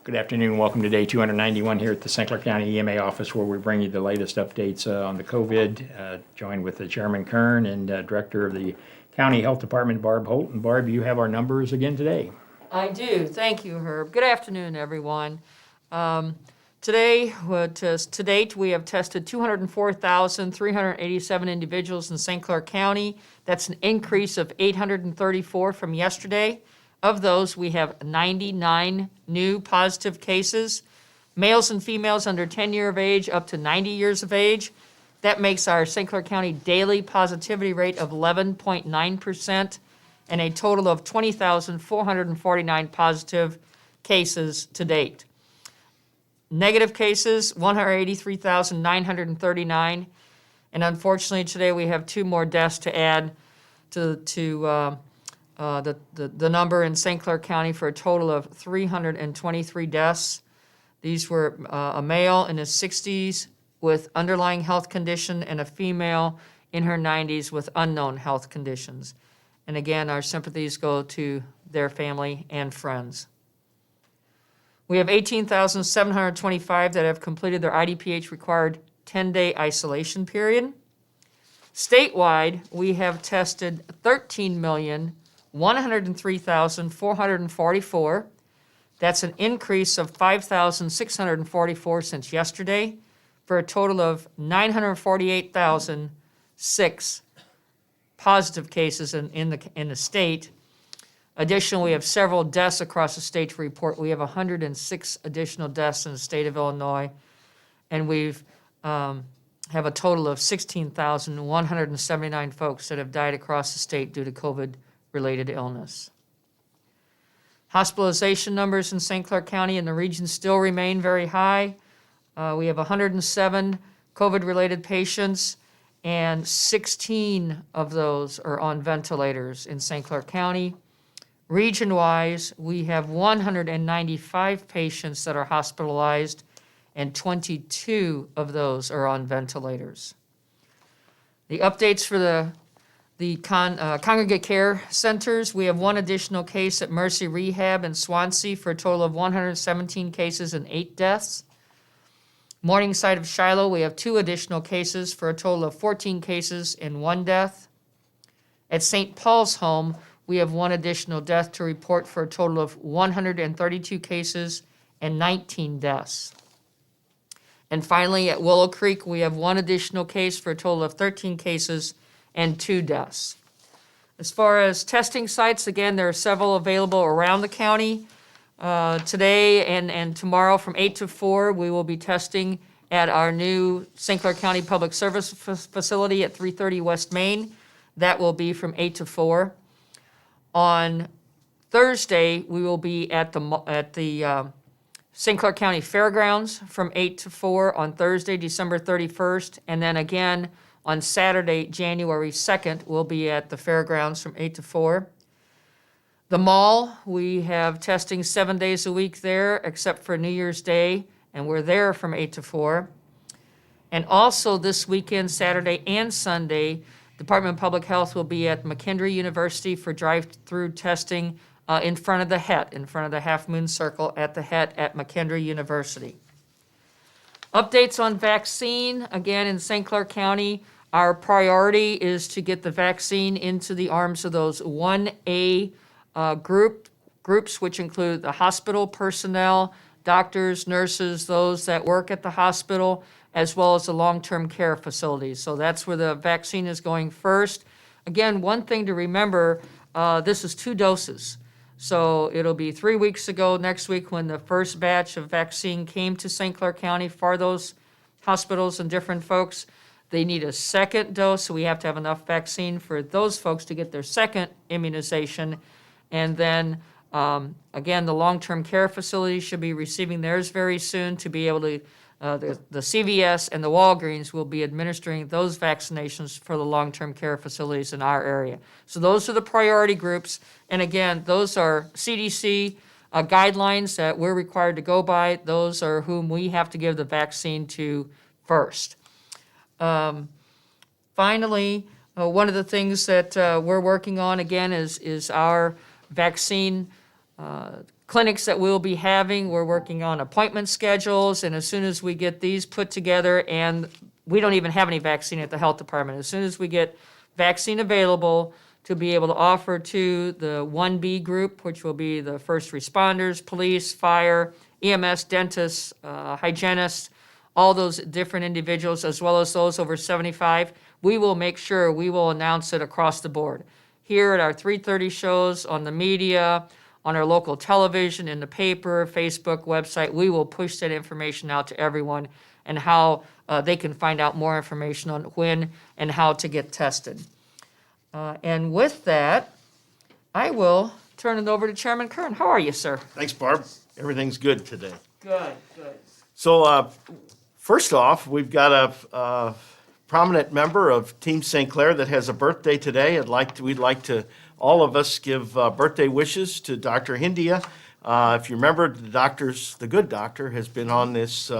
Good afternoon. Welcome to day 291 here at the St. Clair County EMA office, where we bring you the latest updates on the COVID. Joined with the Chairman Kern and Director of the County Health Department, Barb Holt. And Barb, you have our numbers again today. I do. Thank you, Herb. Good afternoon, everyone. Today, to date, we have tested 204,387 individuals in St. Clair County. That's an increase of 834 from yesterday. Of those, we have 99 new positive cases, males and females under 10 years of age up to 90 years of age. That makes our St. Clair County daily positivity rate of 11.9% and a total of 20,449 positive cases to date. Negative cases, 183,939. And unfortunately, today we have two more deaths to add to the number in St. Clair County for a total of 323 deaths. These were a male in his 60s with underlying health condition and a female in her 90s with unknown health conditions. And again, our sympathies go to their family and friends. We have 18,725 that have completed their IDPH required 10-day isolation period. Statewide, we have tested 13,103,444. That's an increase of 5,644 since yesterday, for a total of 948,006 positive cases in the state. Additionally, we have several deaths across the state to report. We have 106 additional deaths in the state of Illinois, and we've have a total of 16,179 folks that have died across the state due to COVID-related illness. Hospitalization numbers in St. Clair County and the region still remain very high. We have 107 COVID-related patients, and 16 of those are on ventilators in St. Clair County. Region-wise, we have 195 patients that are hospitalized, and 22 of those are on ventilators. The updates for the congregate care centers: we have one additional case at Mercy Rehab in Swansea for a total of 117 cases and 8 deaths. Morningside of Shiloh, we have 2 additional cases for a total of 14 cases and 1 death. At St. Paul's Home, we have 1 additional death to report for a total of 132 cases and 19 deaths. And finally, at Willow Creek, we have 1 additional case for a total of 13 cases and 2 deaths. As far as testing sites, again, there are several available around the county. Today and tomorrow from 8 to 4, we will be testing at our new St. Clair County Public Service Facility at 330 West Main. That will be from 8 to 4. On Thursday, we will be at the St. Clair County Fairgrounds from 8 to 4 on Thursday, December 31st. And then again on Saturday, January 2nd, we'll be at the Fairgrounds from 8 to 4. The mall, we have testing 7 days a week there, except for New Year's Day, and we're there from 8 to 4. And also this weekend, Saturday and Sunday, Department of Public Health will be at McKendree University for drive-through testing in front of the HET, in front of the Half Moon Circle at the HET at McKendree University. Updates on vaccine, again in St. Clair County, our priority is to get the vaccine into the arms of those 1A groups, which include the hospital personnel, doctors, nurses, those that work at the hospital, as well as the long-term care facilities. So that's where the vaccine is going first. Again, one thing to remember, this is 2 doses. So it'll be 3 weeks ago next week when the first batch of vaccine came to St. Clair County for those hospitals and different folks. They need a second dose, so we have to have enough vaccine for those folks to get their second immunization. And then, again, the long-term care facilities should be receiving theirs very soon to be able to, the CVS and the Walgreens will be administering those vaccinations for the long-term care facilities in our area. So those are the priority groups. And again, those are CDC guidelines that we're required to go by. Those are whom we have to give the vaccine to first. Finally, one of the things that we're working on, again, is our vaccine clinics that we'll be having. We're working on appointment schedules, and as soon as we get these put together, and we don't even have any vaccine at the health department, as soon as we get vaccine available to be able to offer to the 1B group, which will be the first responders, police, fire, EMS, dentists, hygienists, all those different individuals, as well as those over 75, we will make sure we will announce it across the board. Here at our 3:30 shows, on the media, on our local television, in the paper, Facebook, website, we will push that information out to everyone and how they can find out more information on when and how to get tested. And with that, I will turn it over to Chairman Kern. How are you, sir? Thanks, Barb. Everything's good today. Good, good. So, first off, we've got a prominent member of Team St. Clair that has a birthday today. We'd like to, all of us, give birthday wishes to Dr. Hindia. If you remember, the good doctor, has been on this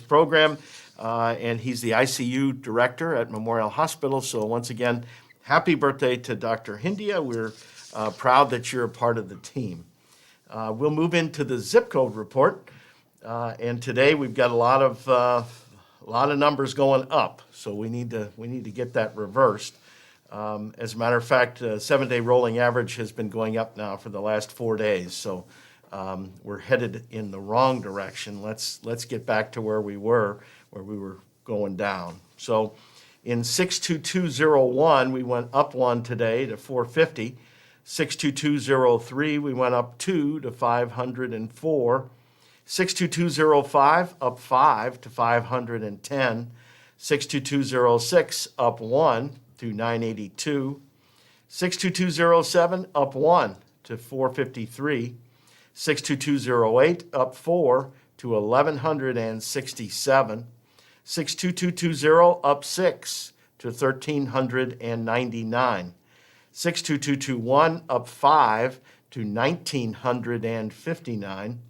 program, and he's the ICU director at Memorial Hospital. So once again, happy birthday to Dr. Hindia. We're proud that you're a part of the team. We'll move into the zip code report, and today we've got a lot of numbers going up, so we need to get that reversed. As a matter of fact, 7-day rolling average has been going up now for the last 4 days, so we're headed in the wrong direction. Let's get back to where we were going down. So in 62201, we went up 1 today to 450. 62203, we went up 2 to 504. 62205, up 5 to 510. 62206, up 1 to 982. 62207, up 1 to 453. 62208, up 4 to 1167. 62220, up 6 to 1399. 62221, up 5 to 1959.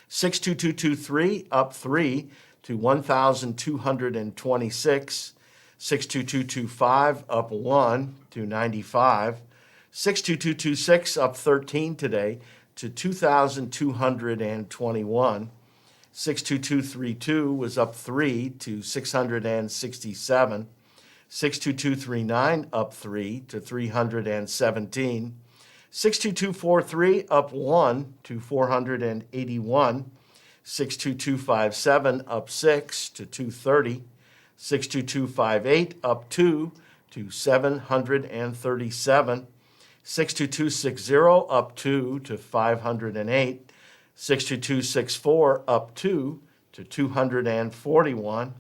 62223, up 3 to 1226. 62225, up 1 to 95. 62226, up 13 today to 2221. 62232 was up 3 to 667. 62239, up 3 to 317. 62243, up 1 to 481. 62257, up 6 to 230. 62258, up 2 to 737. 62260, up 2 to 508. 62264, up 2 to 241.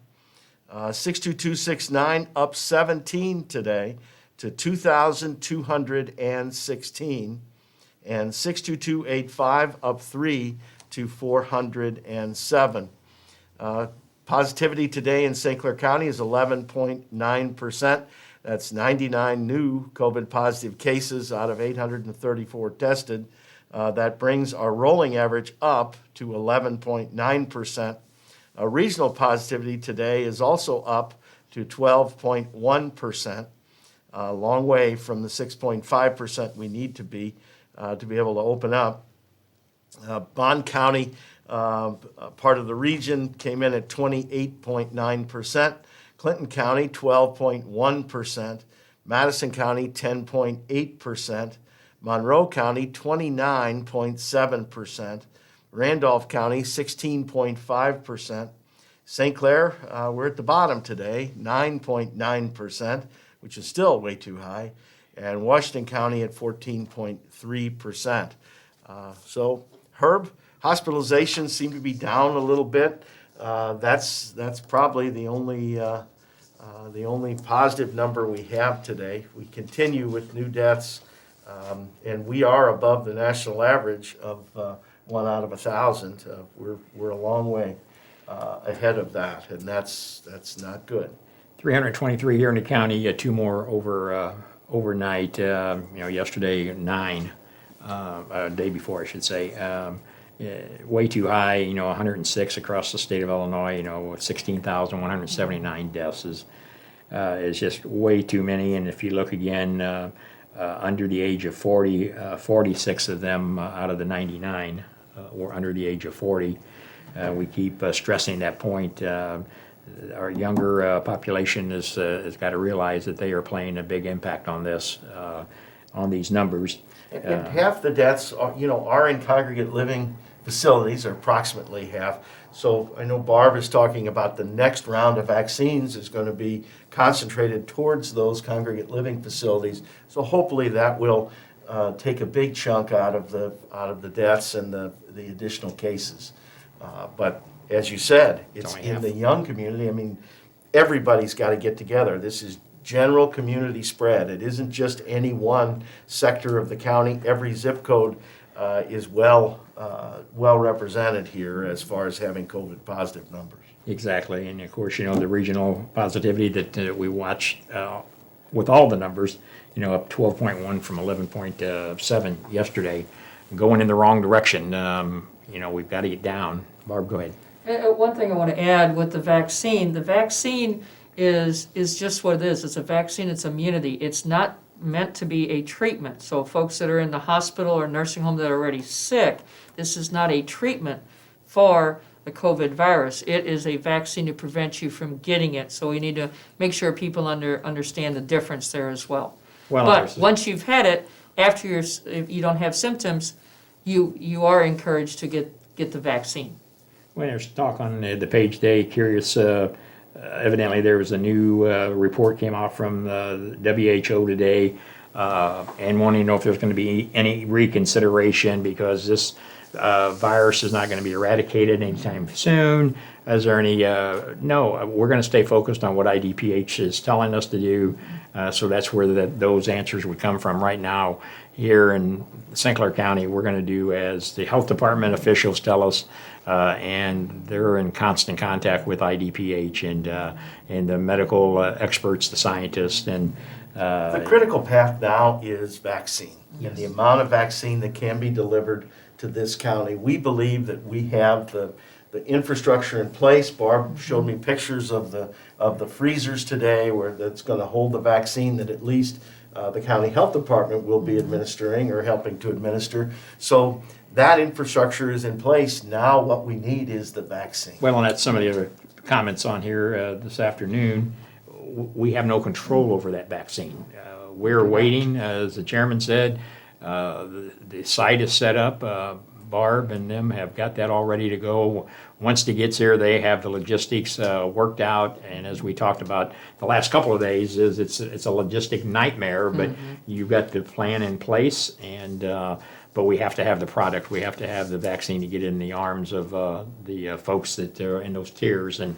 62269, up 17 today to 2,216. And 62285, up 3 to 407. Positivity today in St. Clair County is 11.9%. That's 99 new COVID positive cases out of 834 tested. That brings our rolling average up to 11.9%. Regional positivity today is also up to 12.1%, a long way from the 6.5% we need to be able to open up. Bond County, part of the region, came in at 28.9%. Clinton County, 12.1%. Madison County, 10.8%. Monroe County, 29.7%. Randolph County, 16.5%. St. Clair, we're at the bottom today, 9.9%, which is still way too high. And Washington County at 14.3%. So, Herb, hospitalizations seem to be down a little bit. That's probably the only positive number we have today. We continue with new deaths, and we are above the national average of 1 out of 1,000. We're a long way ahead of that, and that's not good. 323 here in the county, 2 more overnight. Yesterday 9, day before I should say. Way too high. 106 across the state of Illinois. 16,179 deaths is just way too many. And if you look again, under the age of 40. 46 of them out of the 99 were under the age of 40. We keep stressing that point. Our younger population has got to realize that they are playing a big impact on this, on these numbers. And half the deaths are in congregate living facilities, or approximately half. So I know Barb is talking about the next round of vaccines is going to be concentrated towards those congregate living facilities. So hopefully that will take a big chunk out of the deaths and the additional cases. But as you said, it's only in half. the young community. I mean, everybody's got to get together. This is general community spread. It isn't just any one sector of the county. Every zip code is well represented here as far as having COVID positive numbers. Exactly, and of course, the regional positivity that we watch with all the numbers, up 12.1 from 11.7 yesterday, going in the wrong direction. We've got to get down. Barb, go ahead. One thing I want to add with the vaccine is just what it is. It's a vaccine, it's immunity. It's not meant to be a treatment. So folks that are in the hospital or nursing home that are already sick, this is not a treatment for the COVID virus. It is a vaccine to prevent you from getting it. So we need to make sure people understand the difference there as well. But once you've had it, after if you don't have symptoms, you are encouraged to get the vaccine. Well, there's talk on the page today, curious, evidently there was a new report came out from the WHO today, and wanting to know if there's going to be any reconsideration because this virus is not going to be eradicated anytime soon. Is there any, no, we're going to stay focused on what IDPH is telling us to do. So that's where those answers would come from right now. Here in St. Clair County, we're going to do as the health department officials tell us, and they're in constant contact with IDPH and the medical experts, the scientists, and the critical path now is vaccine. Yes. And the amount of vaccine that can be delivered to this county. We believe that we have the infrastructure in place. Barb showed me pictures of the freezers today that's going to hold the vaccine that at least the county health department will be administering or helping to administer. So that infrastructure is in place. Now what we need is the vaccine. Well, and that's some of the other comments on here this afternoon. We have no control over that vaccine. We're waiting, as the chairman said. The site is set up. Barb and them have got that all ready to go. Once it gets here, they have the logistics worked out. And as we talked about the last couple of days, it's a logistic nightmare. But you've got the plan in place, and but we have to have the product. We have to have the vaccine to get in the arms of the folks that are in those tiers. And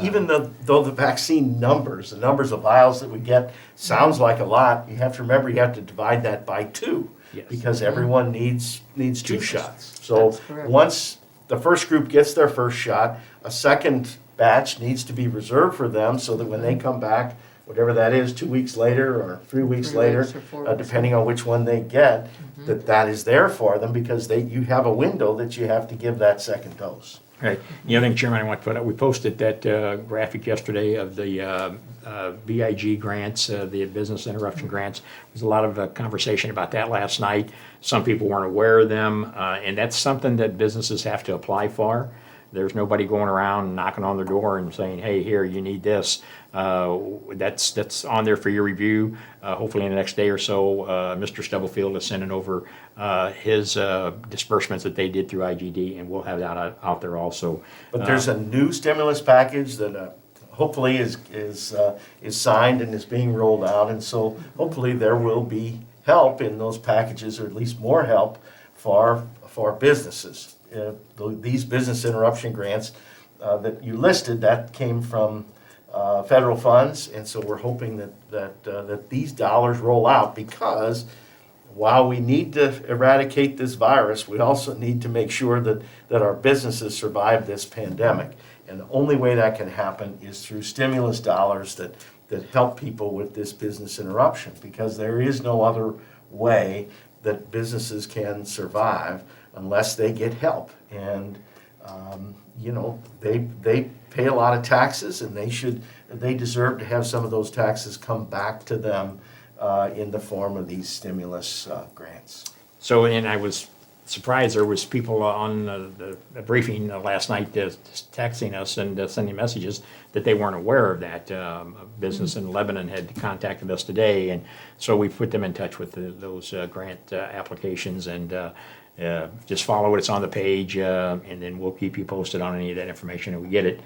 even though the vaccine numbers, the numbers of vials that we get, sounds like a lot, you have to remember you have to divide that by 2. Yes. Because everyone needs 2 shots. So That's correct. once the first group gets their first shot, a second batch needs to be reserved for them so that when they come back, whatever that is, 2 weeks later or 3 weeks 3 later, weeks or 4 weeks. depending on which one they get, that is there for them because you have a window that you have to give that second dose. Right. The other thing, Chairman, I want to put out, we posted that graphic yesterday of the BIG grants, the business interruption grants. There's a lot of conversation about that last night. Some people weren't aware of them, and that's something that businesses have to apply for. There's nobody going around knocking on their door and saying, hey, here, you need this. That's on there for your review. Hopefully in the next day or so, Mr. Stubblefield is sending over his disbursements that they did through IGD, and we'll have that out there also. But there's a new stimulus package that hopefully is signed and is being rolled out, and so hopefully there will be help in those packages, or at least more help for businesses. These business interruption grants that you listed, that came from federal funds, and so we're hoping that these dollars roll out, because while we need to eradicate this virus, we also need to make sure that our businesses survive this pandemic. And the only way that can happen is through stimulus dollars that help people with this business interruption, because there is no other way that businesses can survive unless they get help. And they pay a lot of taxes, and they deserve to have some of those taxes come back to them in the form of these stimulus grants. So, and I was surprised there was people on the briefing last night just texting us and sending messages that they weren't aware of that. A business in Lebanon had contacted us today, and so we put them in touch with those grant applications, and just follow it. It's on the page, and then we'll keep you posted on any of that information if we get it.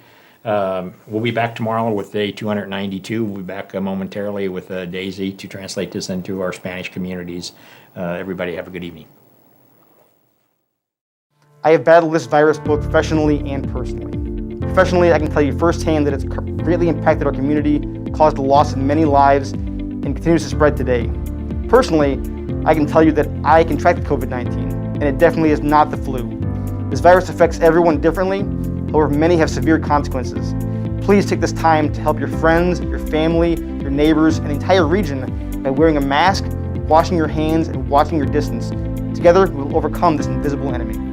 We'll be back tomorrow with day 292. We'll be back momentarily with Daisy to translate this into our Spanish communities. Everybody have a good evening. I have battled this virus both professionally and personally. Professionally, I can tell you firsthand that it's greatly impacted our community, caused the loss of many lives, and continues to spread today. Personally, I can tell you that I contracted COVID-19, and it definitely is not the flu. This virus affects everyone differently, however, many have severe consequences. Please take this time to help your friends, your family, your neighbors, and the entire region by wearing a mask, washing your hands, and watching your distance. Together, we will overcome this invisible enemy.